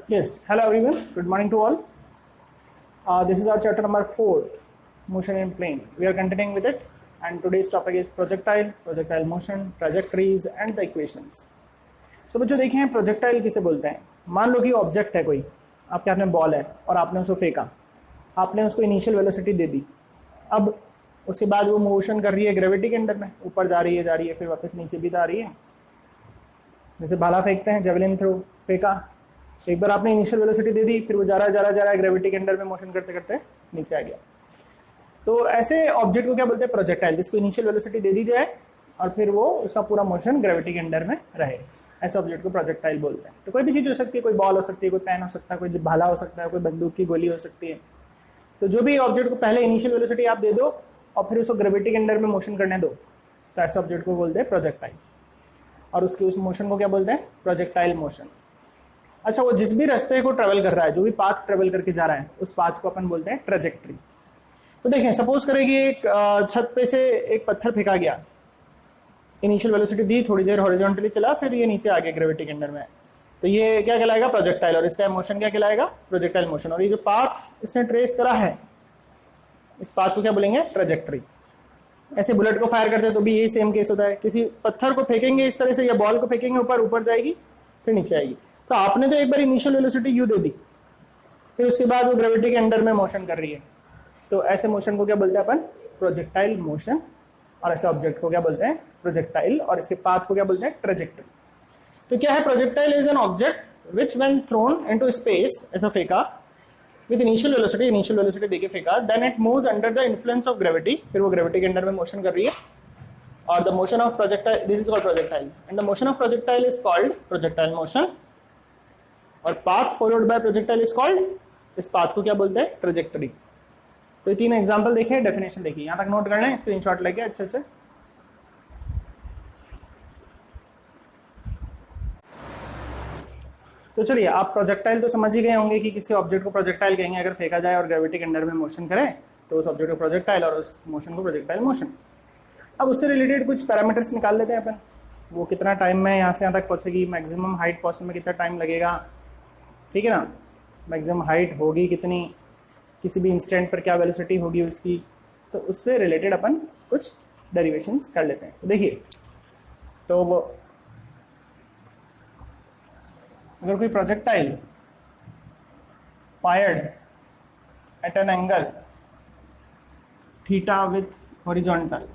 Yes, hello everyone. Good morning to all. This is our chapter number 4, motion in plane. We are continuing with it, and today's topic is projectile motion, trajectories, and the equations. So बच्चों देखें हैं projectile किसे बोलते हैं। मान लो कि object है कोई, आपके हाथ में बॉल है और आपने उसको फेंका, आपने उसको इनिशियल वेलोसिटी दे दी। अब उसके बाद वो मोशन कर रही है ग्रेविटी के अंडर में, ऊपर जा रही है, फिर वापस नीचे भी जा रही है। जैसे भाला फेंकते हैं, जेवलिन थ्रो फेंका, एक बार आपने इनिशियल वेलोसिटी दे दी, फिर वो जा रहा है ग्रेविटी के अंडर में मोशन करते करते नीचे आ गया। तो ऐसे ऑब्जेक्ट को क्या बोलते हैं? प्रोजेक्टाइल, जिसको इनिशियल वेलोसिटी दे दी जाए और फिर वो उसका पूरा मोशन ग्रेविटी के अंडर में रहे, ऐसे ऑब्जेक्ट को प्रोजेक्टाइल बोलते हैं। तो कोई भी चीज़ हो सकती है, कोई बॉल हो सकती है, कोई पेन हो सकता है, कोई भाला हो सकता है, कोई बंदूक की गोली हो सकती है। तो जो भी ऑब्जेक्ट को पहले इनिशियल वेलोसिटी आप दे दो और फिर उसको ग्रेविटी के अंडर में मोशन करने दो, तो ऐसे ऑब्जेक्ट को बोलते हैं प्रोजेक्टाइल, और उसकी उस मोशन को क्या बोलते हैं? Projectile motion. अच्छा, वो जिस भी रास्ते को ट्रेवल कर रहा है, जो भी पाथ ट्रेवल करके जा रहा है, उस पाथ को अपन बोलते हैं ट्रेजेक्ट्री। तो देखें, सपोज करें कि एक छत पे से एक पत्थर फेंका गया, इनिशियल वेलोसिटी दी, थोड़ी देर हॉरिजॉन्टली चला, फिर ये नीचे आ गया ग्रेविटी के अंडर में, तो ये क्या कहलाएगा? प्रोजेक्टाइल, और इसका मोशन क्या कहलाएगा? Projectile motion. और ये जो पाथ इसने ट्रेस करा है, इस पाथ को क्या बोलेंगे? ट्रेजेक्ट्री। ऐसे बुलेट को फायर करते हैं तो भी यही सेम केस होता है। किसी पत्थर को फेंकेंगे इस तरह से, या बॉल को फेंकेंगे, ऊपर जाएगी, फिर नीचे आएगी। तो आपने तो एक बार इनिशियल वेलोसिटी यू दे दी, फिर उसके बाद वो ग्रेविटी के अंडर में मोशन कर रही है, तो ऐसे मोशन को क्या बोलते हैं अपन? Projectile motion. और ऐसे ऑब्जेक्ट को क्या बोलते हैं? प्रोजेक्टाइल, और इसके पाथ को क्या बोलते हैं? ट्रेजेक्ट्री। तो क्या है? Projectile is an object which when thrown into space, ऐसा फेंका विद इनिशियल वेलोसिटी देके फेंका, then it moves under the influence of gravity, फिर वो ग्रेविटी के अंडर में मोशन कर रही है, और the motion of projectile, this is called projectile, and the motion of projectile is called projectile motion, और path followed by projectile is called, इस पाथ को क्या बोलते हैं? ट्रेजेक्टरी। तो ये तीन एग्जांपल देखिए, डेफिनेशन देखिए, यहां तक नोट कर लें, स्क्रीनशॉट लेके अच्छे से। तो चलिए, आप प्रोजेक्टाइल तो समझ ही गए होंगे कि किसी ऑब्जेक्ट को प्रोजेक्टाइल कहेंगे अगर फेंका जाए और ग्रेविटी के अंडर में मोशन करे, तो उस ऑब्जेक्ट को प्रोजेक्टाइल, और उस मोशन को प्रोजेक्टाइल मोशन। अब उससे रिलेटेड कुछ पैरामीटर्स निकाल लेते हैं अपन। वो कितना टाइम में यहाँ से यहाँ तक पहुँचेगी, मैक्सिमम हाइट पहुँचने में कितना टाइम लगेगा, ठीक है ना? मैक्सिमम हाइट होगी कितनी, किसी भी इंस्टेंट पर क्या वेलोसिटी होगी उसकी, तो उससे रिलेटेड अपन कुछ डेरिवेशंस कर लेते हैं। तो देखिए, तो वो अगर कोई projectile fired eight an angle theta with horizontal,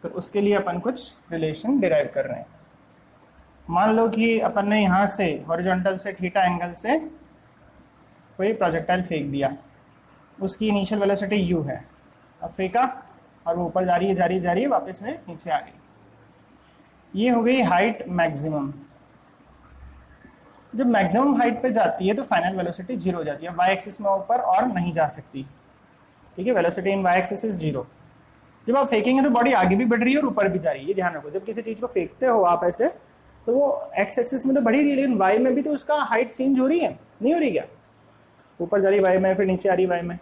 तो उसके लिए अपन कुछ रिलेशन डिराइव कर रहे हैं। मान लो कि अपन ने यहाँ से हॉरिजॉन्टल से थीटा एंगल से कोई प्रोजेक्टाइल फेंक दिया, उसकी इनिशियल वेलोसिटी u है, अब फेंका और वो ऊपर जा रही है, वापस से नीचे आ गई। ये हो गई हाइट मैक्सिमम। जब मैक्सिमम हाइट पे जाती है तो फाइनल वेलोसिटी 0 हो जाती है, y एक्सिस में ऊपर और नहीं जा सकती, ठीक है? Velocity in y axis is 0। जब आप फेंकेंगे तो बॉडी आगे भी बढ़ रही है और ऊपर भी जा रही है, ये ध्यान रखो। जब किसी चीज को फेंकते हो आप ऐसे, तो वो एक्स एक्सिस में तो बढ़ी रही है, लेकिन y में भी तो उसका हाइट चेंज हो रही है, नहीं हो रही क्या? ऊपर जा रही है y में, फिर नीचे आ रही है y में,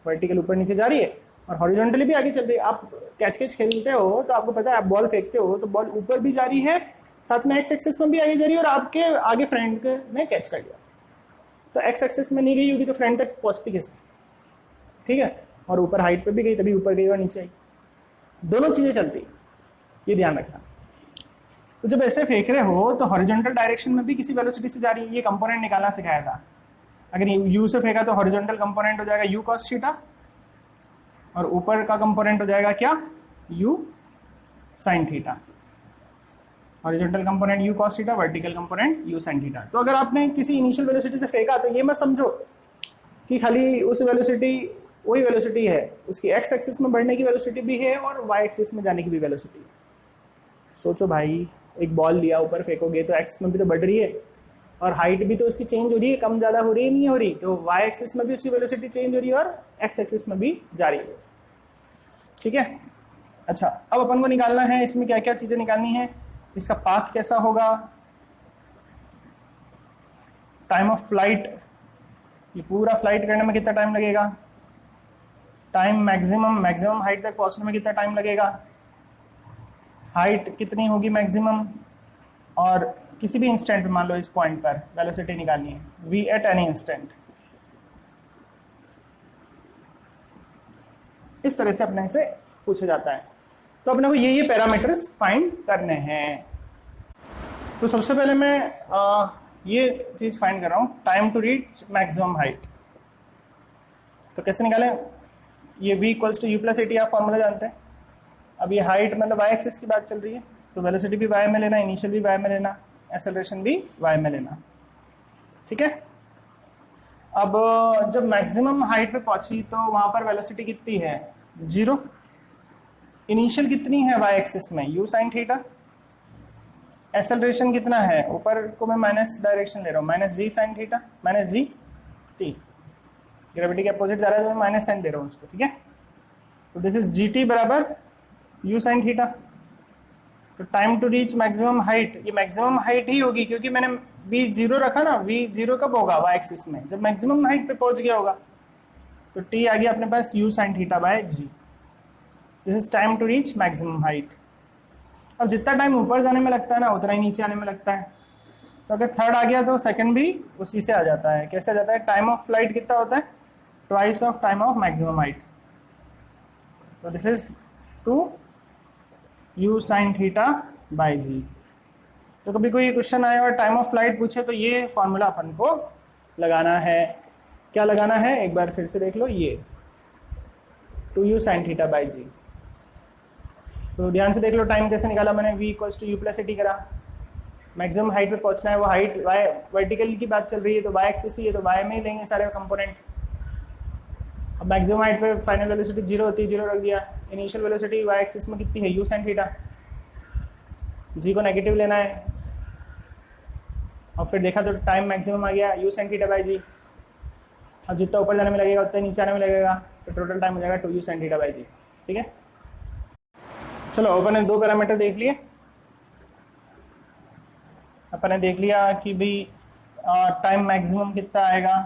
वर्टिकल ऊपर नीचे जा रही है, और हॉरिजॉन्टली भी आगे चल रही है। आप कैच खेलते हो तो आपको पता है, आप बॉल फेंकते हो तो बॉल ऊपर भी जा रही है, साथ में एक्स एक्सिस में भी आगे जा रही है, और आपके आगे फ्रेंड ने कैच कर लिया, तो एक्स एक्सिस में नहीं गई होगी तो फ्रेंड तक पहुंचती कैसे, ठीक है? और ऊपर हाइट पे भी गई, तभी ऊपर गई और नीचे आई, दोनों चीजें चलती, ये ध्यान रखना। तो जब ऐसे फेंक रहे हो तो हॉरिजॉन्टल डायरेक्शन में भी किसी वेलोसिटी से जा रही है, ये कंपोनेंट निकालना सिखाया था। अगर यू से फेंका तो हॉरिजॉन्टल कंपोनेंट हो जाएगा यू कॉस थीटा, और ऊपर का कंपोनेंट हो जाएगा क्या? You sine theta. Horizontal component you cos theta, vertical component you sine theta. तो अगर आपने किसी इनिशियल वेलोसिटी से फेंका तो ये मत समझो कि खाली उस वेलोसिटी वही वेलोसिटी है, उसकी एक्स एक्सिस में बढ़ने की वेलोसिटी भी है और वाई एक्सिस में जाने की भी वेलोसिटी है। सोचो भाई, एक बॉल लिया, ऊपर फेंकोगे तो एक्स में भी तो बढ़ रही है, और हाइट भी तो उसकी चेंज हो रही है, कम ज़्यादा हो रही है, नहीं हो रही, तो वाई एक्सिस में भी उसकी वेलोसिटी चेंज हो रही है और एक्स एक्सिस में भी जा रही है, ठीक है? अच्छा, अब अपन को निकालना है इसमें क्या क्या चीज़ें निकालनी है। इसका पाथ कैसा होगा, टाइम ऑफ फ्लाइट, ये पूरा फ्लाइट करने में कितना टाइम लगेगा, टाइम मैक्सिमम हाइट तक पहुंचने में कितना टाइम लगेगा, हाइट कितनी होगी मैक्सिमम, और किसी भी इंस्टेंट पे, मान लो इस पॉइंट पर वेलोसिटी निकालनी है, v एट एनी इंस्टेंट, इस तरह से अपने से पूछा जाता है। तो अपने को ये पैरामीटर्स फाइंड करने हैं। तो सबसे पहले मैं ये चीज फाइंड कर रहा हूँ, time to reach maximum height. तो कैसे निकालें? ये v equals to u plus at, आप फॉर्मूला जानते हैं। अब ये हाइट मतलब y एक्सिस की बात चल रही है, तो वेलोसिटी भी y में लेना, इनिशियल भी y में लेना, एक्सेलरेशन भी y में लेना, ठीक है। अब जब मैक्सिमम हाइट पे पहुंची तो वहां पर वेलोसिटी कितनी है? 0। इनिशियल कितनी है y एक्सिस में? u sin theta. एक्सेलरेशन कितना है? ऊपर को मैं माइनस डायरेक्शन ले रहा हूँ, minus G sine theta, minus G T, gravity के अपोजिट जा रहा है तो मैं माइनस साइन दे रहा हूँ उसको, ठीक है। तो दिस इज जी टी बराबर u sin थीटा। तो time to reach maximum height, ये मैक्सिमम हाइट ही होगी क्योंकि मैंने v जीरो रखा ना। v जीरो कब होगा? y एक्सिस में, जब मैक्सिमम हाइट पे पहुंच गया होगा। तो t आ गया अपने पास u sin theta by g। This is time to reach maximum height. अब जितना टाइम ऊपर जाने में लगता है ना, उतना ही नीचे आने में लगता है। तो अगर थर्ड आ गया तो सेकंड भी उसी से आ जाता है। कैसे आ जाता है? टाइम ऑफ फ्लाइट कितना होता है? Twice of time of maximum height. तो this is 2 u sin theta by G. तो कभी कोई क्वेश्चन आए और टाइम ऑफ फ्लाइट पूछे तो ये फॉर्मूला अपन को लगाना है। क्या लगाना है? एक बार फिर से देख लो, ये 2u sin theta by G. तो ध्यान से देख लो टाइम कैसे निकाला मैंने। v equals to u plus at करा, मैक्सिमम हाइट पे पहुंचना है, वो हाइट y वर्टिकल की बात चल रही है तो y एक्सिस ही है, तो y में ही लेंगे सारे कंपोनेंट। अब मैक्सिमम हाइट पे फाइनल वेलोसिटी 0 होती है, 0 रख दिया। इनिशियल वेलोसिटी y एक्सिस में कितनी है? u sin theta. g को नेगेटिव लेना है और फिर देखा तो टाइम मैक्सिमम आ गया u sin theta by g। अब जितना ऊपर जाने में लगेगा उतना नीचे आने में लगेगा, तो टोटल टाइम हो जाएगा 2u sin theta by g, ठीक है। चलो अपन ने दो पैरामीटर देख लिए। अपन ने देख लिया कि भाई टाइम मैक्सिमम कितना आएगा,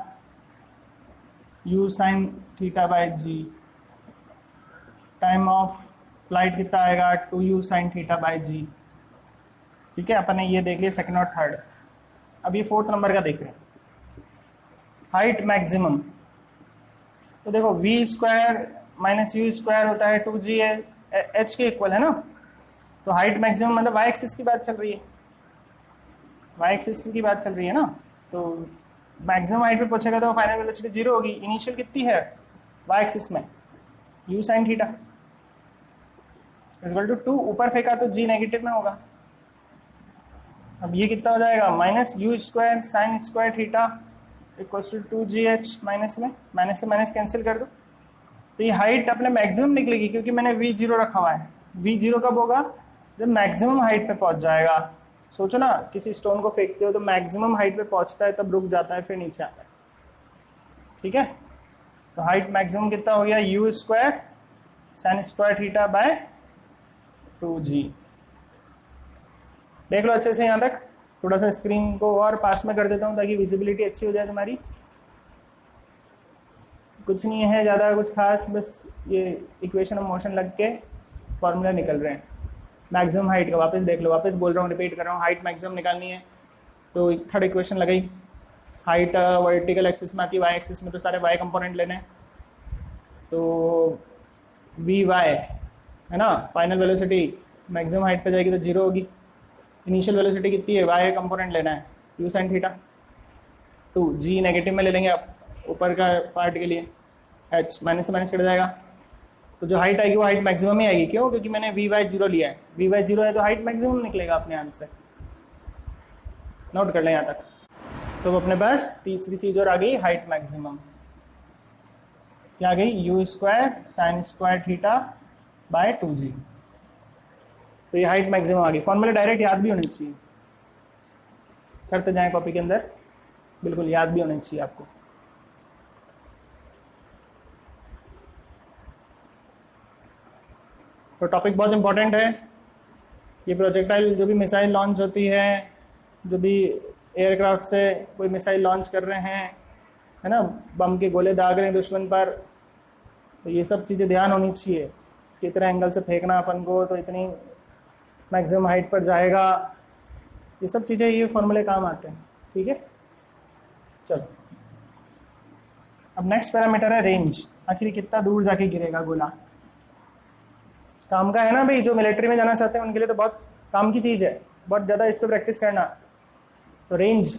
u sin theta by g। Time of flight कितना आएगा? 2u sin theta by g, ठीक है। अपन ने ये देख लिया सेकंड और थर्ड। अब ये फोर्थ नंबर का देख रहे हैं, हाइट मैक्सिमम। तो देखो v square minus u square होता है 2g h के इक्वल है ना। तो हाइट मैक्सिमम मतलब y एक्सिस की बात चल रही है, y एक्सिस की बात चल रही है ना। तो मैक्सिमम हाइट पे पहुंचेगा तो फाइनल वेलोसिटी 0 होगी। इनिशियल कितनी है y एक्सिस में? u sin theta equal to 2, ऊपर फेंका तो g नेगेटिव में होगा। अब ये कितना हो जाएगा? Minus u square sine square theta equal to 2gh, minus में माइनस से माइनस कैंसिल कर दो। तो ये हाइट अपने मैक्सिमम निकलेगी क्योंकि मैंने v जीरो रखा हुआ है। v जीरो कब होगा? जब मैक्सिमम हाइट पे पहुंच जाएगा। सोचो ना, किसी स्टोन को फेंकते हो तो मैक्सिमम हाइट पे पहुंचता है, तब रुक जाता है, फिर नीचे आता है, ठीक है। तो हाइट मैक्सिमम कितना हो गया? You square sine square theta by 2g। देख लो अच्छे से यहाँ तक। थोड़ा सा स्क्रीन को और पास में कर देता हूँ ताकि विजिबिलिटी अच्छी हो जाए तुम्हारी। कुछ नहीं है ज़्यादा कुछ खास, बस ये इक्वेशन ऑफ मोशन लग के फॉर्मूला निकल रहे हैं। मैक्सिमम हाइट का वापस देख लो, वापस बोल रहा हूँ, रिपीट कर रहा हूँ। हाइट मैक्सिमम निकालनी है तो थर्ड इक्वेशन लगाई। हाइट वर्टिकल एक्सिस में आती है, वाई एक्सिस में तो सारे वाई कंपोनेंट लेने हैं। तो वी वाई है ना, फाइनल वेलोसिटी मैक्सिमम हाइट पे जाएगी तो 0 होगी। इनिशियल वेलोसिटी कितनी है? वाई कंपोनेंट लेना है, u sine theta 2, g negative में ले लेंगे आप ऊपर का पार्ट के लिए, एच माइनस से माइनस कट जाएगा। तो जो हाइट आएगी वो हाइट मैक्सिमम ही आएगी। क्यों? क्योंकि मैंने वी वाई 0 लिया है। वी वाई 0 है तो हाइट मैक्सिमम निकलेगा अपने आंसर। नोट कर लें यहाँ तक। तो अपने पास तीसरी चीज और आ गई, हाइट मैक्सिमम। क्या आ गई? You square sine square theta by 2g। तो ये हाइट मैक्सिमम आ गई। फॉर्मूला डायरेक्ट याद भी होनी चाहिए, करते जाएं कॉपी के अंदर, बिल्कुल याद भी होनी चाहिए आपको। तो टॉपिक बहुत इंपॉर्टेंट है। ये प्रोजेक्टाइल जो भी मिसाइल लॉन्च होती है, जो भी एयरक्राफ्ट से कोई मिसाइल लॉन्च कर रहे हैं, है ना, बम के गोले दाग रहे हैं दुश्मन पर, तो ये सब चीज़ें ध्यान होनी चाहिए। कितने एंगल से फेंकना अपन को, तो इतनी मैक्सिमम हाइट पर जाएगा, ये सब चीज़ें, ये फॉर्मूले काम आते हैं। ठीक है, चलो अब नेक्स्ट पैरामीटर है रेंज। आखिर कितना दूर जाके गिरेगा गोला, काम का है ना भाई। जो मिलिट्री में जाना चाहते हैं उनके लिए तो बहुत काम की चीज़ है, बहुत ज़्यादा इस पर प्रैक्टिस करना। तो रेंज,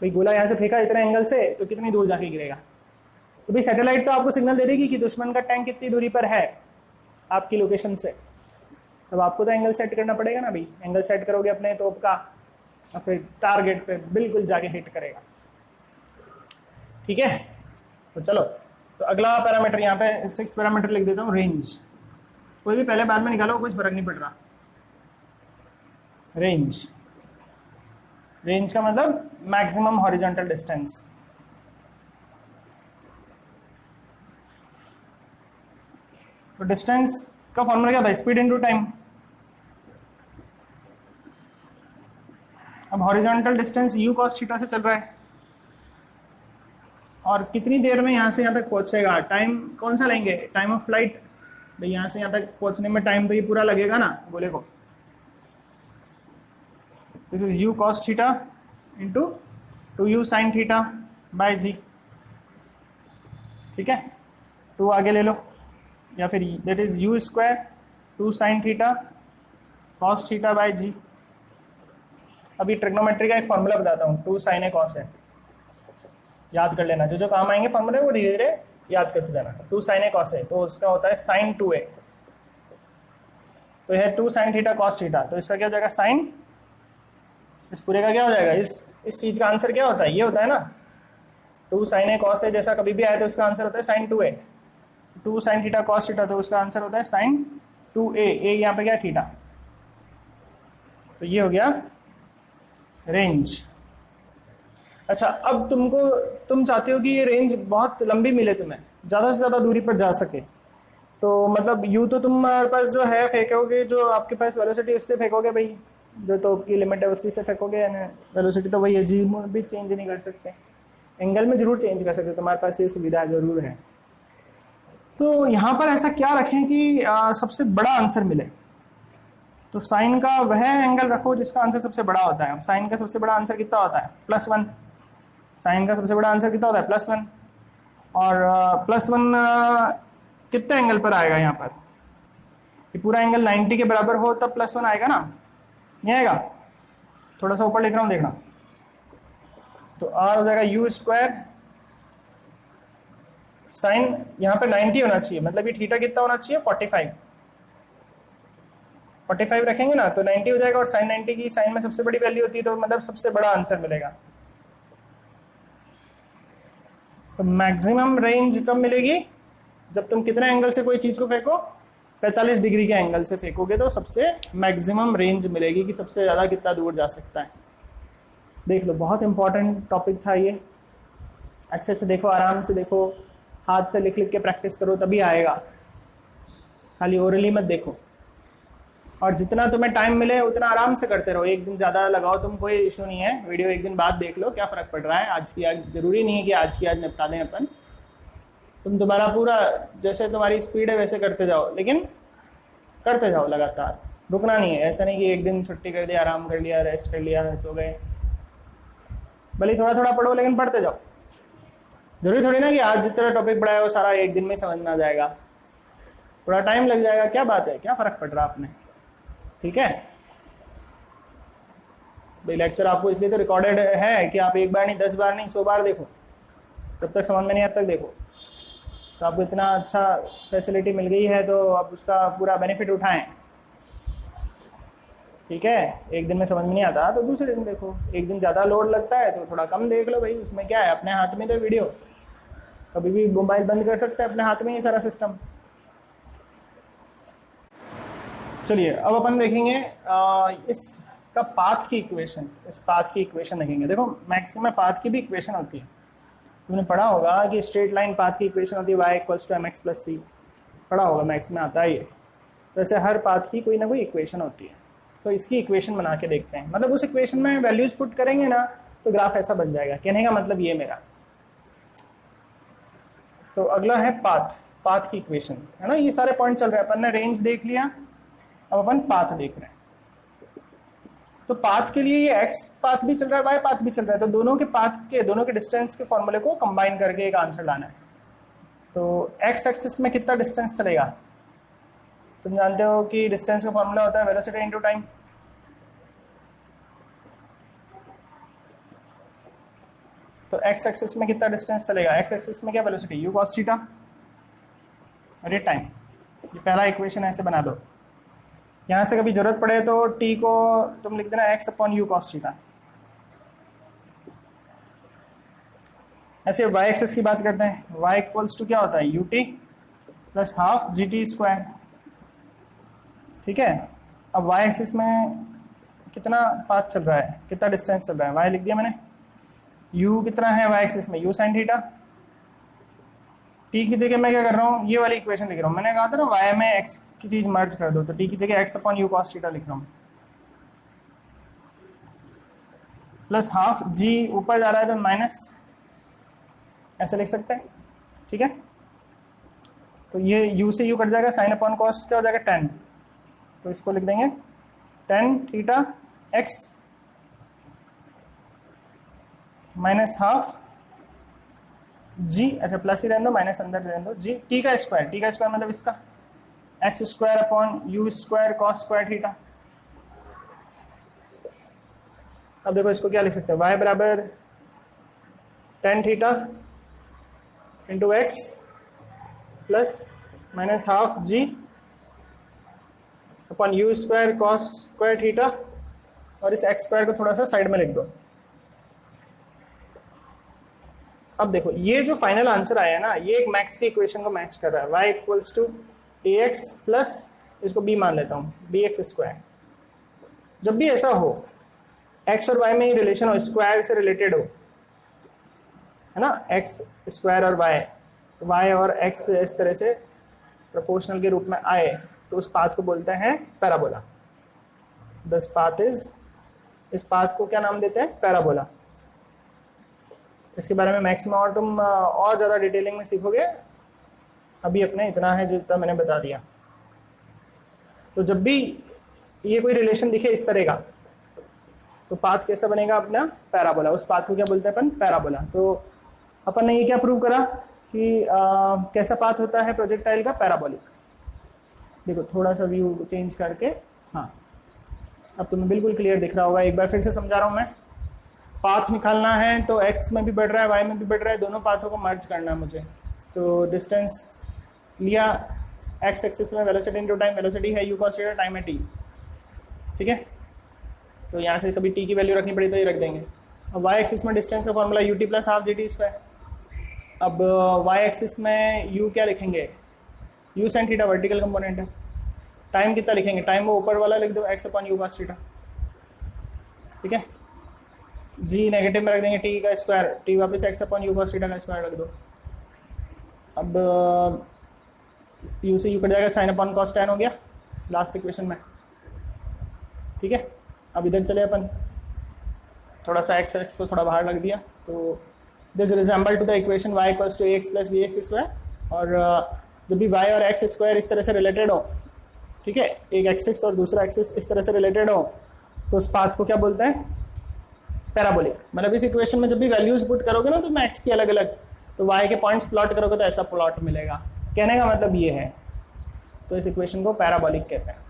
भाई गोला यहाँ से फेंका इतने एंगल से तो कितनी दूर जाके गिरेगा। तो भाई सैटेलाइट तो आपको सिग्नल दे देगी कि दुश्मन का टैंक कितनी दूरी पर है आपकी लोकेशन से। तब आपको तो एंगल सेट करना पड़ेगा ना भाई। एंगल सेट करोगे अपने तोप का और फिर टारगेट पे बिल्कुल जाके हिट करेगा। ठीक है, तो चलो, तो अगला पैरामीटर यहाँ पे 6 पैरामीटर लिख देता हूँ, रेंज। कोई भी पहले बाद में निकालो, कुछ फर्क नहीं पड़ रहा। रेंज, रेंज का मतलब मैक्सिमम हॉरिजॉन्टल डिस्टेंस। तो डिस्टेंस का फॉर्मूला क्या था, स्पीड इनटू टाइम। अब horizontal distance u cos theta से चल रहा है, और कितनी देर में यहाँ से यहाँ तक पहुंचेगा। टाइम कौन सा लेंगे, टाइम ऑफ फ्लाइट। भाई यहाँ से यहाँ तक पहुंचने में टाइम तो ये पूरा लगेगा ना गोले को। This is u cos theta into 2u sin theta by g। ठीक है, 2 आगे ले लो, या फिर that is u square 2 sin theta cos theta by g। अभी ट्रिग्नोमेट्री का एक फॉर्मूला बताता हूँ, 2 sin a cos है, याद कर लेना। जो काम आएंगे फॉर्मूले वो धीरे धीरे याद करते जाना। 2 sin a cos है तो उसका होता है sin 2a। तो यह 2 sin थीटा cos थीटा, तो इसका क्या हो जाएगा sin, इस पूरे का क्या हो जाएगा, इस चीज का आंसर क्या होता है, ये होता है ना 2 sin a cos a। जैसा कभी भी आए तो उसका आंसर होता है sin 2a। 2 sin theta cos theta, तो उसका आंसर होता है sin 2a। a यहाँ पे क्या, थीटा। तो ये हो गया रेंज। अच्छा, अब तुम चाहते हो कि ये रेंज बहुत लंबी मिले, तुम्हें ज़्यादा से ज़्यादा दूरी पर जा सके। तो मतलब यू तो तुम्हारे पास जो है फेंकोगे, जो आपके पास वेलोसिटी उससे फेंकोगे भाई, जो तो की लिमिट है उसी से फेंकोगे। वेलोसिटी तो वही है, जी भी चेंज नहीं कर सकते, एंगल में जरूर चेंज कर सकते, तुम्हारे पास ये सुविधा जरूर है। तो यहाँ पर ऐसा क्या रखें कि सबसे बड़ा आंसर मिले। तो साइन का वह एंगल रखो जिसका आंसर सबसे बड़ा होता है। साइन का सबसे बड़ा आंसर कितना होता है, +1। साइन का सबसे बड़ा आंसर कितना होता है, +1। और +1 कितने एंगल पर आएगा यहाँ पर, ये पूरा एंगल 90 के बराबर हो तब +1 आएगा ना, नहीं आएगा। थोड़ा सा ऊपर लिख रहा हूँ, देखना। तो r हो जाएगा u स्क्वायर साइन, यहाँ पर 90 होना चाहिए, मतलब ये थीटा कितना होना चाहिए, 45 रखेंगे ना तो 90 हो जाएगा। और साइन 90 की साइन में सबसे बड़ी वैल्यू होती है, तो मतलब सबसे बड़ा आंसर मिलेगा। तो मैक्सिमम रेंज कब मिलेगी, जब तुम कितने एंगल से कोई चीज को फेंको, 45 डिग्री के एंगल से फेंकोगे तो सबसे मैक्सिमम रेंज मिलेगी कि सबसे ज्यादा कितना दूर जा सकता है। देख लो, बहुत इंपॉर्टेंट टॉपिक था ये। अच्छे से देखो, आराम से देखो, हाथ से लिख लिख के प्रैक्टिस करो तभी आएगा, खाली ओरली मत देखो। और जितना तुम्हें टाइम मिले उतना आराम से करते रहो। एक दिन ज़्यादा लगाओ तुम, कोई इशू नहीं है, वीडियो एक दिन बाद देख लो, क्या फ़र्क पड़ रहा है। आज की आज जरूरी नहीं है कि आज की आज निपटा दें अपन। तुम तुम्हारा पूरा जैसे तुम्हारी स्पीड है वैसे करते जाओ, लेकिन करते जाओ लगातार, रुकना नहीं है। ऐसा नहीं कि एक दिन छुट्टी कर दी, आराम कर लिया, रेस्ट कर लिया, सो गए। भले थोड़ा थोड़ा पढ़ो लेकिन पढ़ते जाओ। जरूरी थोड़ी ना कि आज जितना टॉपिक पढ़ाया वो सारा एक दिन में समझ में आ जाएगा, थोड़ा टाइम लग जाएगा। क्या बात है, क्या फ़र्क पड़ रहा आपने, ठीक है भाई। लेक्चर आपको इसलिए तो रिकॉर्डेड है कि आप एक बार नहीं, 10 बार नहीं, 100 बार देखो, जब तक समझ में नहीं आता तक देखो। तो आपको इतना अच्छा फैसिलिटी मिल गई है तो आप उसका पूरा बेनिफिट उठाएं, ठीक है। एक दिन में समझ में नहीं आता तो दूसरे दिन देखो। एक दिन ज़्यादा लोड लगता है तो थोड़ा कम देख लो भाई, उसमें क्या है, अपने हाथ में तो वीडियो, कभी भी मोबाइल बंद कर सकते हैं, अपने हाथ में ही सारा सिस्टम। चलिए अब अपन देखेंगे इसका पाथ की इक्वेशन। इस पाथ की इक्वेशन देखेंगे। देखो, मैक्सिमम पाथ की भी इक्वेशन होती है, तुमने पढ़ा होगा कि स्ट्रेट लाइन पाथ की इक्वेशन होती है y = mx + c, पढ़ा होगा, मैथ्स में आता है ये। तो ऐसे हर पाथ की कोई ना कोई इक्वेशन होती है। तो इसकी इक्वेशन बना के देखते हैं, मतलब उस इक्वेशन में वैल्यूज पुट करेंगे ना तो ग्राफ ऐसा बन जाएगा। कहने का मतलब ये मेरा। तो अगला है पाथ की इक्वेशन, है ना। ये सारे पॉइंट चल रहे हैं, अपन ने रेंज देख लिया, अब अपन पाथ देख रहे हैं। तो पाथ के लिए ये x पाथ भी चल रहा है, y पाथ भी चल रहा है, तो दोनों के पाथ के, दोनों के डिस्टेंस के फॉर्मूले को कंबाइन करके एक आंसर लाना है। तो x एक्सिस में कितना डिस्टेंस चलेगा, तुम जानते हो कि डिस्टेंस का फॉर्मूला होता है वेलोसिटी इनटू टाइम। तो x एक्सिस में कितना डिस्टेंस चलेगा, x एक्सिस में क्या वेलोसिटी, u cos थीटा, और ये टाइम। ये पहला इक्वेशन ऐसे बना दो। यहाँ से कभी जरूरत पड़े तो t को तुम लिख देना x upon u cos theta. ऐसे y एक्सिस की बात करते हैं, y इक्वल्स टू क्या होता है, ut plus half gt square. ठीक है, अब y एक्सिस में कितना पाथ चल रहा है, कितना डिस्टेंस चल रहा है, y लिख दिया मैंने। u कितना है y एक्सिस में, u sin थीटा। t की जगह मैं क्या कर रहा हूँ, ये वाली इक्वेशन लिख रहा हूँ। मैंने कहा था ना y में x की चीज मर्ज कर दो, तो t की जगह x upon u cos theta लिख रहा हूँ, प्लस हाफ g ऊपर जा रहा है तो माइनस, ऐसे लिख सकते हैं। ठीक है, तो ये u से u कट जाएगा, साइन अपॉन कॉस क्या हो जाएगा, tan। तो इसको लिख देंगे tan theta x minus half G, अच्छा प्लस ही रहने दो, माइनस अंदर रहने दो, जी टी का स्क्वायर मतलब इसका x square upon u square cos square theta. अब देखो इसको क्या लिख सकते हैं, y बराबर tan theta into x plus minus half g upon u square cos square theta, और इस एक्स स्क्वायर को थोड़ा सा साइड में लिख दो। अब देखो ये जो फाइनल आंसर आया है ना, ये एक मैक्स की इक्वेशन को मैच कर रहा है, y equals to a x plus, इसको b मान लेता हूँ, बी एक्स स्क्वायर। जब भी ऐसा हो, x और y में ये रिलेशन हो, स्क्वायर से रिलेटेड हो, है ना, x स्क्वायर और y और x इस तरह से प्रोपोर्शनल के रूप में आए, तो उस पाथ को बोलते हैं पैराबोला। दिस पाथ इज, इस पाथ को क्या नाम देते हैं, पैराबोला। इसके बारे में मैक्स में और तुम और ज़्यादा डिटेलिंग में सीखोगे, अभी अपने इतना है जितना मैंने बता दिया। तो जब भी ये कोई रिलेशन दिखे इस तरह का, तो पाथ कैसा बनेगा अपना, पैराबोला। उस पाथ को क्या बोलते हैं अपन, पैराबोला। तो अपन ने ये क्या प्रूव करा कि कैसा पाथ होता है प्रोजेक्टाइल का, पैराबोलिक। देखो थोड़ा सा व्यू चेंज करके, हाँ अब तुम्हें बिल्कुल क्लियर दिख रहा होगा। एक बार फिर से समझा रहा हूँ मैं, पाथ निकालना है तो x में भी बढ़ रहा है, y में भी बढ़ रहा है, दोनों पाथों को मर्ज करना है मुझे। तो डिस्टेंस लिया, x एक्सिस में वेलोसिटी इनटू टाइम, वेलोसिटी है u cos थीटा, टाइम है t। ठीक है, तो यहाँ से कभी t की वैल्यू रखनी पड़ी तो ये रख देंगे। अब y एक्सिस में डिस्टेंस का formula ut plus half gt square. अब y एक्सिस में u क्या लिखेंगे, u sin theta vertical component है। टाइम कितना लिखेंगे, टाइम वो ऊपर वाला लिख दो, x upon u cos theta. ठीक है, जी नेगेटिव में रख देंगे, टी का स्क्वायर, टी वापस x upon you cos theta का स्क्वायर रख दो। अब यू से यू कट जाएगा, साइन अपॉन कॉस tan हो गया लास्ट इक्वेशन में। ठीक है, अब इधर चले अपन, थोड़ा सा एक्स एक्स को थोड़ा बाहर रख दिया, तो this resemble to the equation y equals to ax plus bx square. और जब भी y और एक्स स्क्वायर इस तरह से रिलेटेड हो, ठीक है, एक एक्सिस और दूसरा एक्सिस इस तरह से रिलेटेड हो, तो उस पाथ को क्या बोलते हैं, पैराबोलिक। मतलब इस इक्वेशन में जब भी वैल्यूज पुट करोगे ना, तो मैं x की अलग अलग, तो y के पॉइंट्स प्लॉट करोगे तो ऐसा प्लॉट मिलेगा। कहने का मतलब ये है, तो इस इक्वेशन को पैराबोलिक कहते हैं।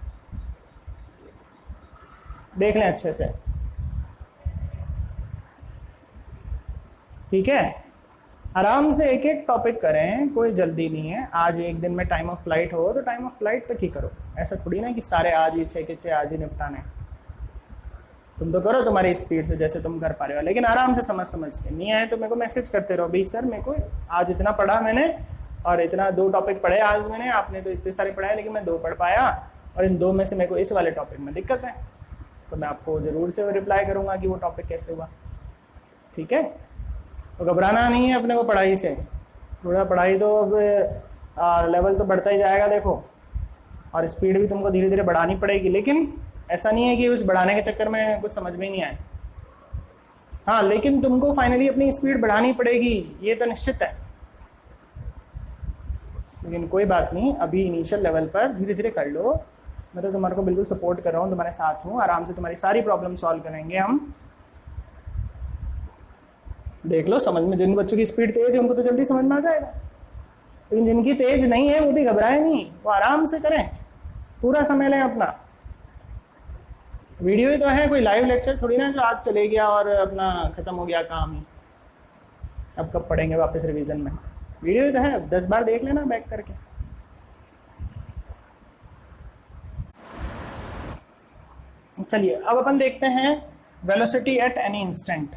देख लें अच्छे से, ठीक है, आराम से एक एक टॉपिक करें, कोई जल्दी नहीं है। आज एक दिन में टाइम ऑफ फ्लाइट हो तो टाइम ऑफ फ्लाइट तक ही करो, ऐसा थोड़ी ना कि सारे आज ही 6 के 6 आज ही निपटाने। तुम तो करो तुम्हारी स्पीड से जैसे तुम कर पा रहे हो, लेकिन आराम से समझ के। नहीं आए तो मेरे को मैसेज करते रहो, भाई सर मेरे को आज इतना पढ़ा मैंने, और इतना 2 टॉपिक पढ़े आज मैंने, आपने तो इतने सारे पढ़ाए लेकिन मैं 2 पढ़ पाया, और इन 2 में से मेरे को इस वाले टॉपिक में दिक्कत है, तो मैं आपको जरूर से रिप्लाई करूंगा कि वो टॉपिक कैसे हुआ। ठीक है, तो घबराना नहीं है अपने को पढ़ाई से, थोड़ा पढ़ाई तो अब लेवल तो बढ़ता ही जाएगा देखो, और स्पीड भी तुमको धीरे धीरे बढ़ानी पड़ेगी। लेकिन ऐसा नहीं है कि उस बढ़ाने के चक्कर में कुछ समझ में नहीं आए, हाँ, लेकिन तुमको फाइनली अपनी स्पीड बढ़ानी पड़ेगी, ये तो निश्चित है। लेकिन कोई बात नहीं, अभी इनिशियल लेवल पर धीरे धीरे कर लो, मैं तो तुम्हारे को बिल्कुल सपोर्ट कर रहा हूँ, तुम्हारे साथ हूँ, आराम से तुम्हारी सारी प्रॉब्लम सॉल्व करेंगे हम। देख लो समझ में, जिन बच्चों की स्पीड तेज है उनको तो जल्दी समझ में आ जाएगा, लेकिन जिनकी तेज नहीं है वो भी घबराए नहीं, वो आराम से करें, पूरा समय लें अपना। वीडियो ही तो है, कोई लाइव लेक्चर थोड़ी ना जो आज चले गया और अपना खत्म हो गया काम ही, अब कब पढ़ेंगे वापस रिवीजन में। वीडियो ही तो है, 10 बार देख लेना बैक करके। चलिए अब अपन देखते हैं वेलोसिटी एट एनी इंस्टेंट।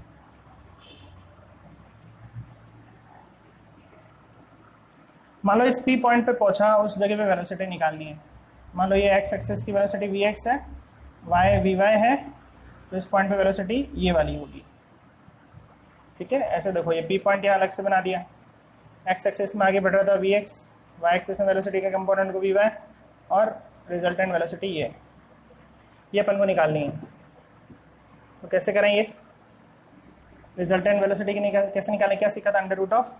मान लो इस P पॉइंट पे पहुंचा, उस जगह पे वेलोसिटी निकालनी है। मान लो ये एक्स एक्सिस की वेलोसिटी Vx है, y Vy है, तो इस पॉइंट पे वेलोसिटी ये वाली होगी। ठीक है, ऐसे देखो ये P पॉइंट यहाँ अलग से बना दिया, एक्स एक्सिस में आगे बढ़ रहा था Vx, y एक्सिस में वेलोसिटी के कंपोनेंट को Vy, और रिजल्टेंट वेलोसिटी ये अपन को निकालनी है। तो कैसे करें ये रिजल्टेंट वेलोसिटी की कैसे निकालें? क्या सीखा था? Under root of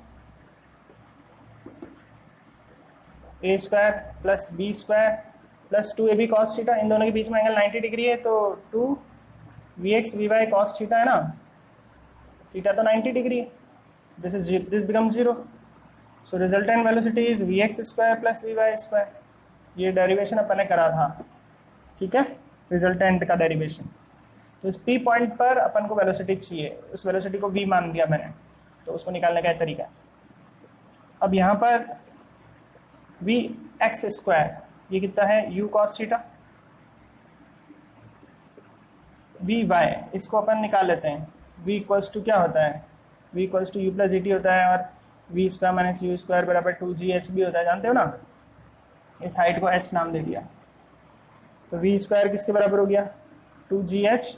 a square plus b square plus 2ab cos theta, इन दोनों के बीच में एंगल 90 डिग्री है, तो 2vx vy cos थीटा है ना, थीटा तो 90 डिग्री है, this become 0, so resultant velocity is vx square plus vy square. ये डेरिवेशन अपन ने करा था, ठीक है, रिजल्टेंट का डेरिवेशन। तो इस P पॉइंट पर अपन को वेलोसिटी चाहिए, उस वेलोसिटी को v मान दिया मैंने, तो उसको निकालने का तरीका है। अब यहाँ पर v एक्स स्क्वायर ये कितना है, u cos theta, v y इसको अपन निकाल लेते हैं, v इक्वल्स टू क्या होता है, v equals to u plus gt होता है, और v square minus u square बराबर 2gh भी होता है, जानते हो ना। इस हाइट को h नाम दे दिया, तो v स्क्वायर किसके बराबर हो गया, 2gh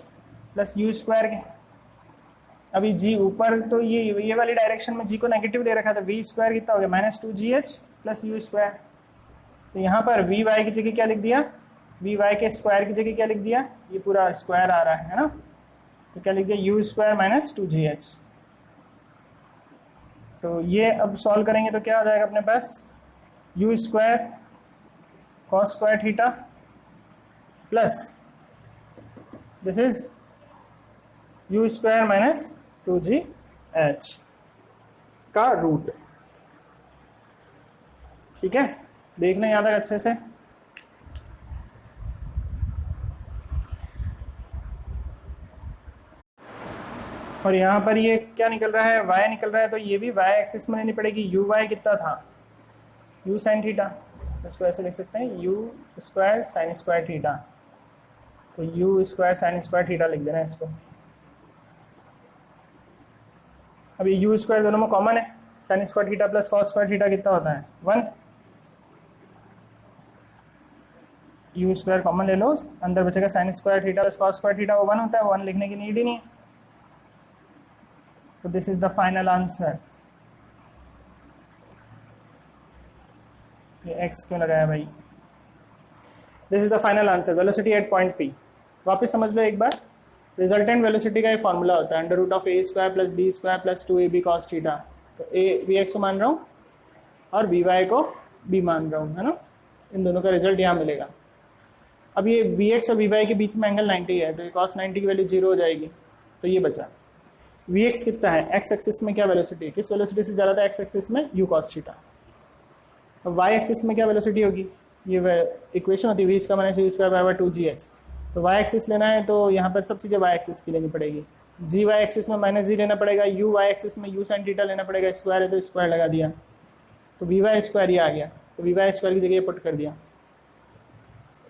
प्लस u स्क्वायर के। अभी g ऊपर तो ये वाली डायरेक्शन में g को नेगेटिव दे रखा था, v स्क्वायर कितना हो गया minus 2gh plus u square. तो यहाँ पर वी वाई की जगह क्या लिख दिया, वी वाई के स्क्वायर की जगह क्या लिख दिया, ये पूरा स्क्वायर आ रहा है ना, तो क्या लिख दिया यू स्क्वायर माइनस 2gh। तो ये अब सॉल्व करेंगे तो क्या आ जाएगा अपने पास, U square cos square theta plus this is you square minus 2gh का रूट। ठीक है, देखना याद है अच्छे से। और यहाँ पर ये क्या निकल रहा है, y निकल रहा है, तो ये भी y एक्सिस में लेनी पड़ेगी। यू वाई कितना था, u साइन थीटा, इसको ऐसे लिख सकते हैं U square sine square theta, तो U square sine square theta लिख देना इसको। अब ये यू स्क्वायर दोनों में कॉमन है, sign square theta plus cos square theta कितना होता है 1, यू स्क्वायर कॉमन ले लो, अंदर बचेगा sign square theta plus cos square theta, वो 1 होता है, 1 लिखने की नीड ही नहीं है। तो this is the final answer. ये एक्स क्यों लगाया भाई, this is the final answer, velocity at point P. वापस समझ लो एक बार, रिजल्टेंट वेलोसिटी का ये फॉर्मूला होता है under root of a square plus b square plus 2ab cos theta. तो ए वी एक्स को मान रहा हूँ और बी वाई को बी मान रहा हूँ, है ना, इन दोनों का रिजल्ट यहाँ मिलेगा। अब ये वी एक्स और वी वाई के बीच में एंगल 90 है, तो ये cos 90 की वैल्यू 0 हो जाएगी, तो ये बचा। वी एक्स कितना है, एक्स एक्सिस में क्या वेलोसिटी है, किस वेलोसिटी से ज़्यादा था एक्स एक्सिस में, u cos थीटा। अब वाई एक्सिस में क्या वेलोसिटी होगी, ये इक्वेशन होती है v square minus u square बराबर 2gh। तो वाई एक्सिस लेना है तो यहाँ पर सब चीज़ें वाई एक्सिस की लेनी पड़ेगी, जी वाई एक्सिस में माइनस जी लेना पड़ेगा, यू वाई एक्सिस में u साइन थीटा लेना पड़ेगा, स्क्वायर है तो स्क्वायर लगा दिया, तो वी वाई स्क्वायर ये आ गया, तो वी वाई स्क्वायर की जगह पुट कर दिया।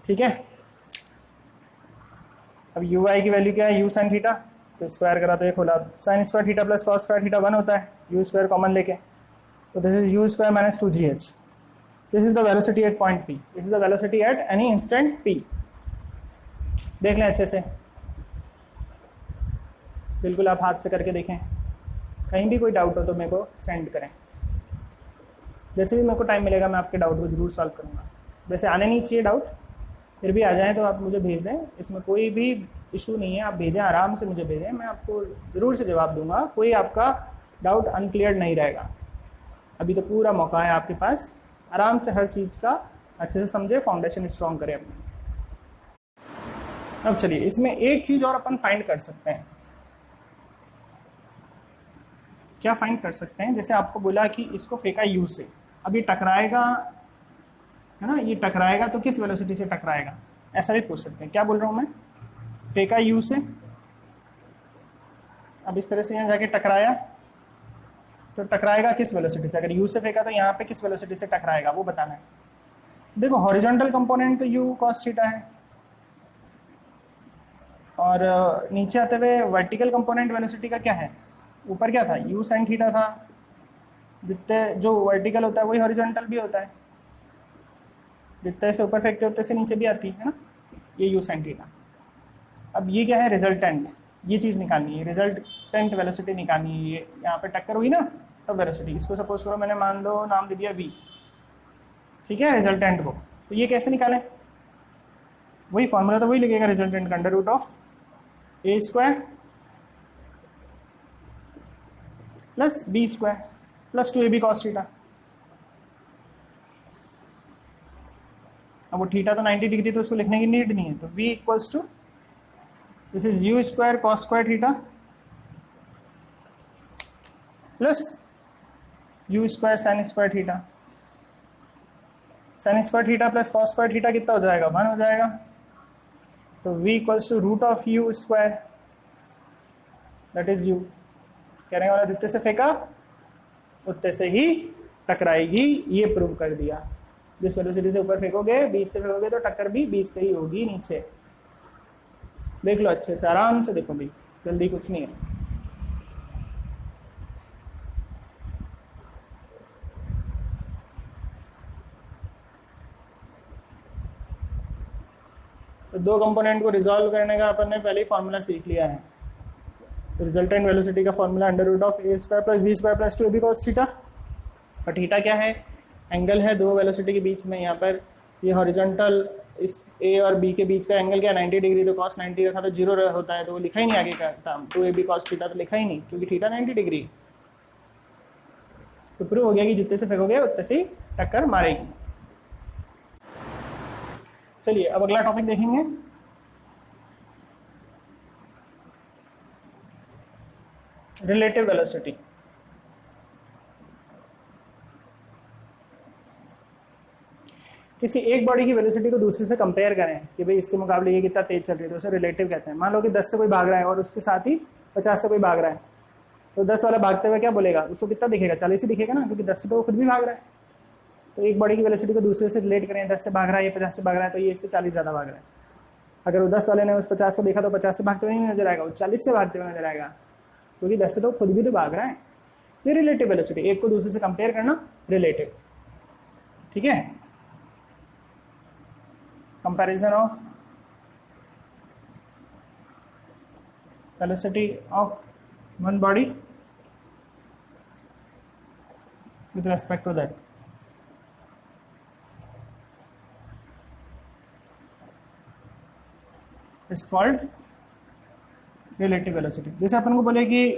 ठीक है, अब यू वाई की वैल्यू क्या है, यू साइन थीटा, तो स्क्वायर करा तो ये खोला, sign square theta plus cos square theta 1 होता है, यू स्क्वायर कॉमन लेके, तो this is you square minus 2gh। This is the velocity at point P, this is the velocity at any instant P. देख लें अच्छे से, बिल्कुल आप हाथ से करके देखें, कहीं भी कोई डाउट हो तो मेरे को सेंड करें, जैसे भी मेरे को टाइम मिलेगा मैं आपके डाउट को जरूर सॉल्व करूँगा। वैसे आने नहीं चाहिए डाउट, फिर भी आ जाए तो आप मुझे भेज दें, इसमें कोई भी इशू नहीं है, आप भेजें, आराम से मुझे भेजें, मैं आपको ज़रूर से जवाब दूंगा, कोई आपका डाउट अनक्लियर नहीं रहेगा। अभी तो पूरा मौका है आपके पास, आराम से हर चीज़ का अच्छे से समझे, फाउंडेशन स्ट्रॉन्ग करें अपनी। अब चलिए इसमें एक चीज और अपन फाइंड कर सकते हैं। क्या फाइंड कर सकते हैं? जैसे आपको बोला कि इसको फेंका यू से, अब ये टकराएगा, है ना, ये टकराएगा तो किस वेलोसिटी से टकराएगा, ऐसा भी पूछ सकते हैं। क्या बोल रहा हूं मैं? फेंका यू से, अब इस तरह से यहाँ जाके टकराया, तो टकराएगा किस वेलोसिटी से? अगर यू से फेंका तो यहाँ पे किस वेलोसिटी से टकराएगा वो बताना है। देखो हॉरिजॉन्टल कंपोनेंट तो यू कॉस थीटा है, और नीचे आते हुए वर्टिकल कंपोनेंट वेलोसिटी का क्या है? ऊपर क्या था? यू साइन थीटा था। जितने जो वर्टिकल होता है वही हॉरिजॉन्टल भी होता है, जितने से ऊपर फेंकते उतने से नीचे भी आती है ना, ये यू साइन थीटा। अब ये क्या है? रिजल्टेंट, ये चीज़ निकालनी है, रिजल्टेंट वेलोसिटी निकालनी है। ये यहाँ पे टक्कर हुई ना तब वेलोसिटी, इसको सपोज करो मैंने मान लो नाम दे दिया v, ठीक है, रिजल्टेंट को। तो ये कैसे निकालें? वही फॉर्मूला तो वही लगेगा, रिजल्टेंट का under root of a square plus b square plus 2ab cos theta. अब वो थीटा तो 90 डिग्री, तो उसको लिखने की नीड नहीं है, तो v equals to this is you square cos square theta plus u square sine square theta. Sine square theta plus cos square theta कितना हो जाएगा? 1 हो जाएगा। तो v equals to root of u square, that is u. कहने वाला जितने से फेंका उतने से ही टकराएगी, ये प्रूव कर दिया। जिस वेलोसिटी से ऊपर फेंकोगे, 20 से फेंकोगे, तो टक्कर भी 20 से ही होगी नीचे। देख लो अच्छे से, आराम से देखो भी, जल्दी कुछ नहीं है। तो दो कंपोनेंट को रिजॉल्व करने का अपन ने पहले ही फॉर्मूला सीख लिया है। रिजल्टेंट वेलोसिटी का formula under root of a square plus b square plus 2ab cos theta. और थीटा क्या है? एंगल है दो वेलोसिटी के बीच में। यहाँ पर ये हॉरिजॉन्टल, इस ए और बी के बीच का एंगल क्या? 90 डिग्री। तो cos 90 रखा तो 0 होता है, तो वो लिखा ही नहीं आगे का टर्म 2ab cos थीटा, तो लिखा ही नहीं, क्योंकि थीटा 90 डिग्री। तो प्रूव हो गया कि जितने से फेंकोगे उतने से टक्कर मारेगी। चलिए अब अगला टॉपिक देखेंगे। Relative velocity. किसी एक बॉडी की वेलोसिटी को दूसरे से कंपेयर करें कि भाई इसके मुकाबले ये कितना तेज चल रही है, तो उसे रिलेटिव कहते हैं। मान लो कि 10 से कोई भाग रहा है और उसके साथ ही 50 से कोई भाग रहा है, तो 10 वाला भागते हुए क्या बोलेगा? उसको कितना दिखेगा? 40 ही दिखेगा ना, क्योंकि 10 से तो वो खुद भी भाग रहा है। तो एक बॉडी की वेलोसिटी को दूसरे से रिलेट करें, 10 से भाग रहा है, ये 50 से भाग रहा है, तो ये इससे 40 ज़्यादा भाग रहा है। अगर वो 10 वाले ने उस 50 को देखा तो 50 से भागते हुए नहीं नजर आएगा, वो 40 से भागते हुए नजर आएगा, क्योंकि 10 से तो खुद भी तो भाग रहा है। ये रिलेटिव वेलोसिटी, एक को दूसरे से कंपेयर करना, रिलेटिव। ठीक है, comparison of velocity of one body with respect to that. It's called relative velocity. जैसे अपन को बोले कि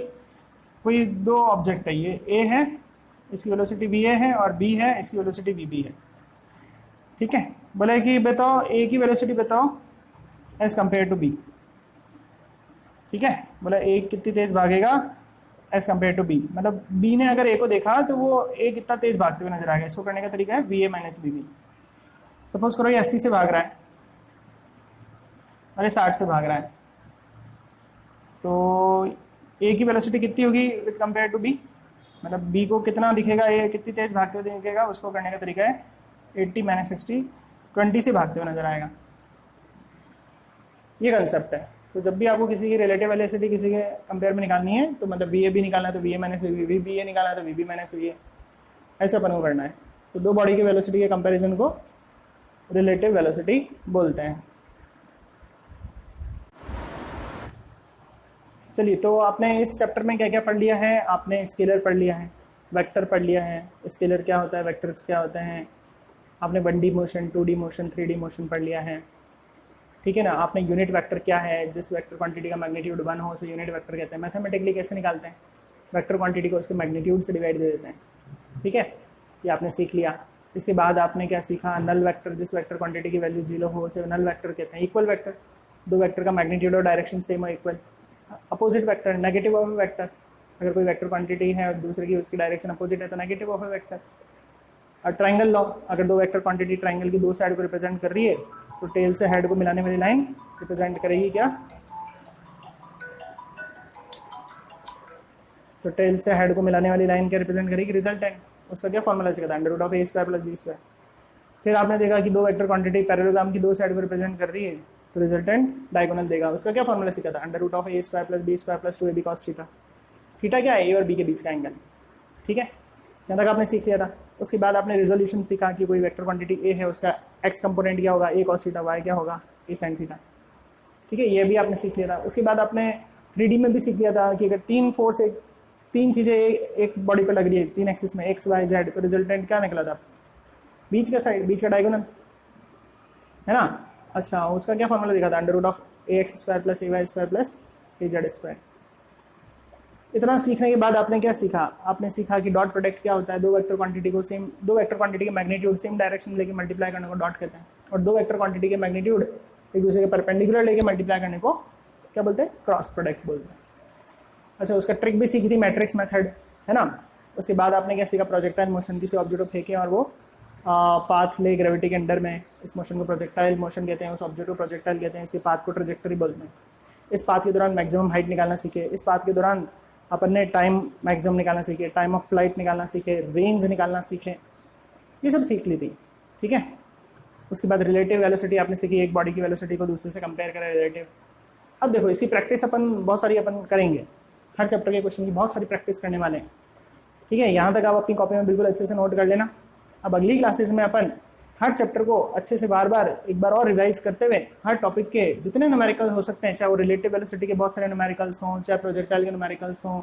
कोई दो ऑब्जेक्ट है, ये A है, इसकी वेलोसिटी VA है, और B है, इसकी वेलोसिटी VB है। ठीक है, बोले कि बताओ A की वेलोसिटी बताओ एज कंपेयर टू B। ठीक है, बोला A कितनी तेज भागेगा एज कंपेयर टू B, मतलब B ने अगर A को देखा तो वो A कितना तेज भागते हुए नजर आएगा। इसको करने का तरीका है VA माइनस BB। सपोज करो ये 80 से भाग रहा है और ये 60 से भाग रहा है, तो A की वेलोसिटी कितनी होगी विद कंपेयर टू B, मतलब B को कितना दिखेगा, A कितनी तेज भागते हुए दिखेगा। उसको करने का तरीका है 80 माइनस 60, 20 से भागते हुए नजर आएगा। ये कंसेप्ट है। तो जब भी आपको किसी की रिलेटिव वेलोसिटी किसी के कंपेयर में निकालनी है, तो मतलब VA भी निकालना है तो VA माइनस VB, VBA निकालना है तो VB माइनस VA, ऐसा अपन को करना है। तो दो बॉडी की वेलोसिटी के कंपैरिजन को रिलेटिव वेलोसिटी बोलते हैं। चलिए, तो आपने इस चैप्टर में क्या क्या पढ़ लिया है? आपने स्केलर पढ़ लिया है, वेक्टर पढ़ लिया है, स्केलर क्या होता है, वेक्टर्स क्या होते हैं, आपने 1D motion, 2D motion, 3D motion पढ़ लिया है। ठीक है ना, आपने यूनिट वेक्टर क्या है, जिस वेक्टर क्वांटिटी का मैग्नीट्यूड 1 हो उसे यूनिट वेक्टर कहते हैं। मैथमेटिकली कैसे निकालते हैं? वेक्टर क्वांटिटी को उसके मैग्नीट्यूड से डिवाइड दे देते हैं। ठीक है, ये आपने सीख लिया। इसके बाद आपने क्या सीखा? नल वेक्टर, जिस वेक्टर क्वांटिटी की वैल्यू 0 हो उसे नल वेक्टर कहते हैं। इक्वल वेक्टर, दो वेक्टर का मैग्नीट्यूड और डायरेक्शन सेम और equal. Opposite vector negative of vector, अगर कोई वेक्टर क्वांटिटी है और दूसरे की उसकी डायरेक्शन अपोजिट है तो नेगेटिव ऑफ वेक्टर। और ट्राइंगल लॉ, अगर दो वेक्टर क्वांटिटी ट्राइंगल की दो साइड को रिप्रेजेंट कर रही है तो टेल से हेड को मिलाने वाली लाइन रिप्रेजेंट करेगी क्या, तो टेल से हेड को मिलाने वाली लाइन क्या रिप्रेजेंट करेगी, रिजल्टेंट। उसका क्या फॉर्मूला सीखा था, under root of a square plus b square. फिर आपने देखा कि दो वेक्टर क्वांटिटी पैरेललोग्राम की दो साइड को रिप्रेजेंट कर रही है तो रिजल्टेंट डायगोनल देगा। उसका क्या फॉर्मूला सीखा था, under root of a square plus b square plus 2ab cos theta. Theta क्या है, ए और बी के बीच का एंगल। ठीक है, यहाँ तक आपने सीख लिया था। उसके बाद आपने रिजोल्यूशन सीखा कि कोई वेक्टर क्वांटिटी ए है, उसका एक्स कंपोनेंट क्या होगा, ए cos थीटा, वाई क्या होगा, ए sin थीटा। ठीक है, ये भी आपने सीख लिया था। उसके बाद आपने 3D में भी सीख लिया था कि अगर तीन चीज़ें एक बॉडी पर लग रही है, तीन एक्सिस में एक्स वाई जेड, तो रिजल्टेंट क्या निकला था, बीच का साइड, बीच का डायगोनल, है ना। अच्छा, उसका क्या फॉर्मूला दिखा था, under root of a x square plus a y square plus a z square. इतना सीखने के बाद आपने क्या सीखा, आपने सीखा कि डॉट प्रोडक्ट क्या होता है। दो वेक्टर क्वांटिटी के मैग्नीट्यूड सेम डायरेक्शन में लेके मल्टीप्लाई करने को डॉट कहते हैं, और दो वेक्टर क्वांटिटी के मैग्नीट्यूड एक दूसरे के परपेंडिकुलर लेके मल्टीप्लाई करने को क्या बोलते हैं, क्रॉस प्रोडक्ट बोलते हैं। अच्छा, उसका ट्रिक भी सीखी थी, मैट्रिक्स मेथड, है ना। उसके बाद आपने क्या सीखा, प्रोजेक्टाइल मोशन, किसी ऑब्जेक्ट को फेंके और वो पाथ ले ग्रेविटी के अंडर में, इस मोशन को प्रोजेक्टाइल मोशन कहते हैं, उस ऑब्जेक्ट को प्रोजेक्टाइल कहते हैं, इसके पाथ को ट्रेजेक्टरी बोलते हैं। इस पाथ के दौरान मैक्सिमम हाइट निकालना सीखे, इस पाथ के दौरान अपन ने टाइम मैक्सिमम निकालना सीखे, टाइम ऑफ फ्लाइट निकालना सीखे, रेंज निकालना सीखे, ये सब सीख ली थी। ठीक है, उसके बाद रिलेटिव वेलोसिटी आपने सीखी, एक बॉडी की वेलोसिटी को दूसरे से कंपेयर करें, रिलेटिव। अब देखो, इसकी प्रैक्टिस अपन बहुत सारी अपन करेंगे, हर चैप्टर के क्वेश्चन की बहुत सारी प्रैक्टिस करने वाले हैं। ठीक है, यहाँ तक आप अपनी कॉपी में बिल्कुल अच्छे से नोट कर लेना। अब अगली क्लासेस में अपन हर चैप्टर को अच्छे से एक बार और रिवाइज करते हुए हर टॉपिक के जितने न्यूमेरिकल हो सकते हैं, चाहे वो रिलेटिव वेलोसिटी के बहुत सारे न्यूमेरिकल्स हों, चाहे प्रोजेक्टाइल के न्यूमेरिकल्स हों,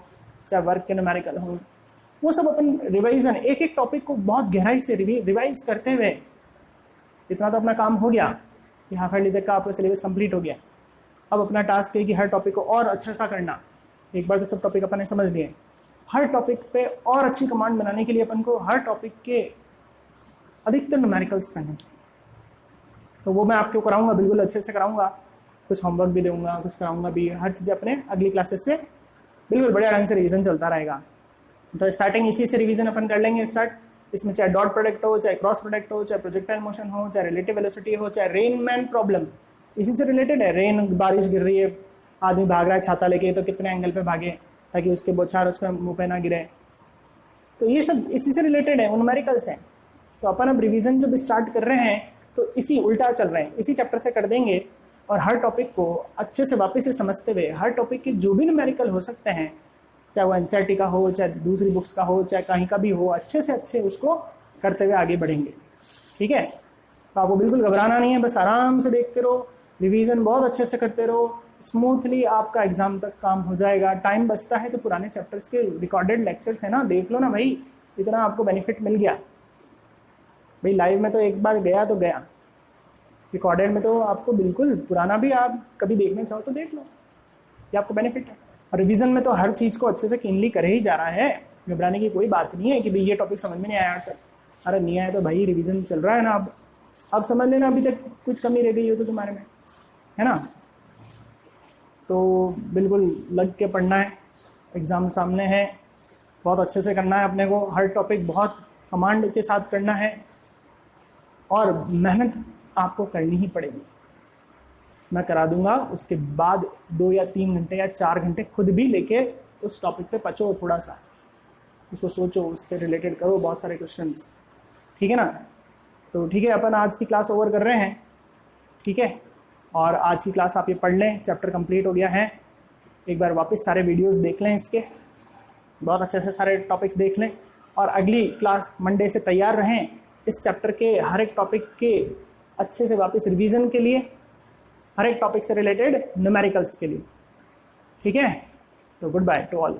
चाहे वर्क के न्यूमेरिकल हों, वो सब अपन रिवाइजन एक एक टॉपिक को बहुत गहराई से रिवाइज करते हुए, इतना तो अपना काम हो गया कि हाफ ईयरली तक का आपका सिलेबस कंप्लीट हो गया। अब अपना टास्क है कि हर टॉपिक को और अच्छा सा करना। एक बार तो सब टॉपिक अपन ने समझ लिए, हर टॉपिक पे और अच्छी कमांड बनाने के लिए अपन को हर टॉपिक के अधिकतर न्यूमेरिकल्स करने, तो वो मैं आपको कराऊंगा, बिल्कुल अच्छे से कराऊंगा। कुछ होमवर्क भी दूंगा, कुछ कराऊंगा भी, हर चीज़ अपने अगली क्लासेस से बिल्कुल बढ़िया ढंग से रिवीजन चलता रहेगा। तो स्टार्टिंग इसी से रिवीजन अपन कर लेंगे स्टार्ट। इसमें चाहे डॉट प्रोडक्ट हो, चाहे क्रॉस प्रोडक्ट हो, चाहे प्रोजेक्टाइल मोशन हो, चाहे रिलेटिव वेलोसिटी हो, चाहे रेन मैन प्रॉब्लम, इसी से रिलेटेड है। रेन, बारिश गिर रही है, आदमी भाग रहा है छाता लेके, तो कितने एंगल पे भागे ताकि उसके बौछार उस पर मुँह पे ना गिरे, तो ये सब इसी से रिलेटेड है, न्यूमेरिकल्स हैं। तो अपन अब रिवीजन जब स्टार्ट कर रहे हैं तो इसी उल्टा चल रहे हैं, इसी चैप्टर से कर देंगे, और हर टॉपिक को अच्छे से वापस से समझते हुए हर टॉपिक के जो भी न्यूमेरिकल हो सकते हैं, चाहे वो एनसीईआरटी का हो, चाहे दूसरी बुक्स का हो, चाहे कहीं का भी हो, अच्छे से अच्छे उसको करते हुए आगे बढ़ेंगे। ठीक है, तो आपको बिल्कुल घबराना नहीं है, बस आराम से देखते रहो, रिवीजन बहुत अच्छे से करते रहो, स्मूथली आपका एग्जाम तक काम हो जाएगा। टाइम बचता है तो पुराने चैप्टर्स के रिकॉर्डेड लेक्चर्स है ना, देख लो ना भाई, इतना आपको बेनिफिट मिल गया भाई। लाइव में तो एक बार गया तो गया, रिकॉर्डेड में तो आपको बिल्कुल पुराना भी आप कभी देखना चाहो तो देख लो, ये आपको बेनिफिट है। और रिवीजन में तो हर चीज़ को अच्छे से क्लीनली कर ही जा रहा है, घबराने की कोई बात नहीं है कि भाई ये टॉपिक समझ में नहीं आया सर, अरे नहीं आया तो भाई रिवीजन चल रहा है ना, अब समझ लेना, अभी तक कुछ कमी रह गई हो तो तुम्हारे में, है ना। तो बिल्कुल लग के पढ़ना है, एग्ज़ाम सामने है, बहुत अच्छे से करना है अपने को, हर टॉपिक बहुत कमांड के साथ करना है, और मेहनत आपको करनी ही पड़ेगी। मैं करा दूंगा, उसके बाद 2 या 3 घंटे या 4 घंटे खुद भी लेके उस टॉपिक पे पचो, थोड़ा सा उसको सोचो, उससे रिलेटेड करो बहुत सारे क्वेश्चंस, ठीक है ना। तो ठीक है, अपन आज की क्लास ओवर कर रहे हैं, ठीक है। और आज की क्लास आप ये पढ़ लें, चैप्टर कंप्लीट हो गया है। एक बार वापस सारे वीडियोस देख लें इसके, बहुत अच्छे से सारे टॉपिक्स देख लें, और अगली क्लास मंडे से तैयार रहें इस चैप्टर के हर एक टॉपिक के अच्छे से वापस रिवीजन के लिए, हर एक टॉपिक से रिलेटेड न्यूमेरिकल्स के लिए, ठीक है। तो गुड बाय टू ऑल।